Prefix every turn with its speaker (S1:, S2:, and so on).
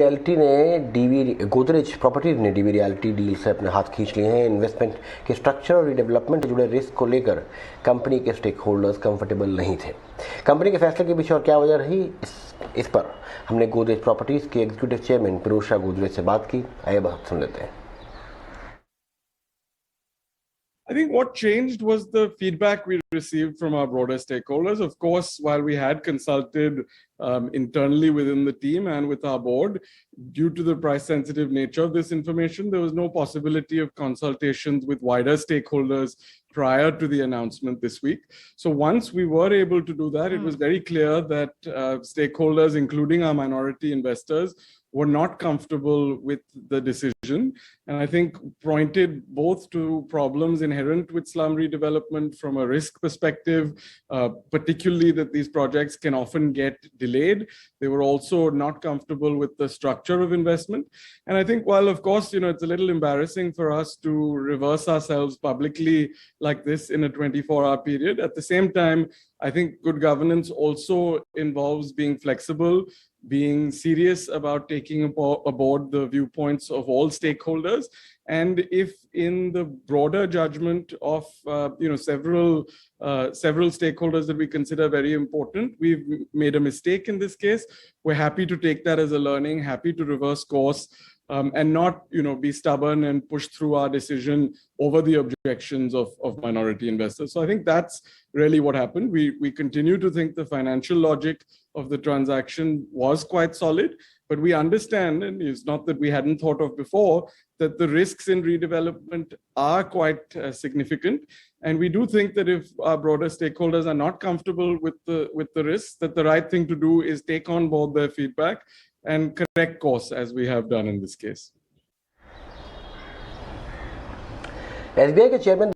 S1: Realty ने Godrej properties ने DV realty deal से अपने हाथ खींच लिए हैं। इन्वेस्टमेंट के स्ट्रक्चर और रीडेवलपमेंट से जुड़े रिस्क को लेकर कंपनी के स्टेक होल्डर्स कंफर्टेबल नहीं थे। कंपनी के फैसले के पीछे और क्या वजह रही, इस पर हमने गोदरेज प्रॉपर्टीज के एग्जीक्यूटिव चेयरमैन फिरोज गोदरेज से बात की। आइए बात सुन लेते हैं।
S2: I think what changed was the feedback we received from our broader stakeholders. Of course, while we had consulted internally within the team and with our board, due to the price-sensitive nature of this information, there was no possibility of consultations with wider stakeholders prior to the announcement this week. So once we were able to do that, it was very clear that stakeholders, including our minority investors, were not comfortable with the decision, and I think pointed both to problems inherent with slum redevelopment from a risk perspective, particularly that these projects can often get delayed. They were also not comfortable with the structure of investment. And I think while, of course, it's a little embarrassing for us to reverse ourselves publicly like this in a 24-hour period, at the same time, I think good governance also involves being flexible, being serious about taking aboard the viewpoints of all stakeholders. And if in the broader judgment of several stakeholders that we consider very important, we've made a mistake in this case, we're happy to take that as a learning, happy to reverse course, and not be stubborn and push through our decision over the objections of minority investors. So I think that's really what happened. We continue to think the financial logic of the transaction was quite solid, but we understand, and it's not that we hadn't thought of before, that the risks in redevelopment are quite significant. And we do think that if our broader stakeholders are not comfortable with the risks, that the right thing to do is take on board their feedback and correct course, as we have done in this case.
S1: SBI के chairman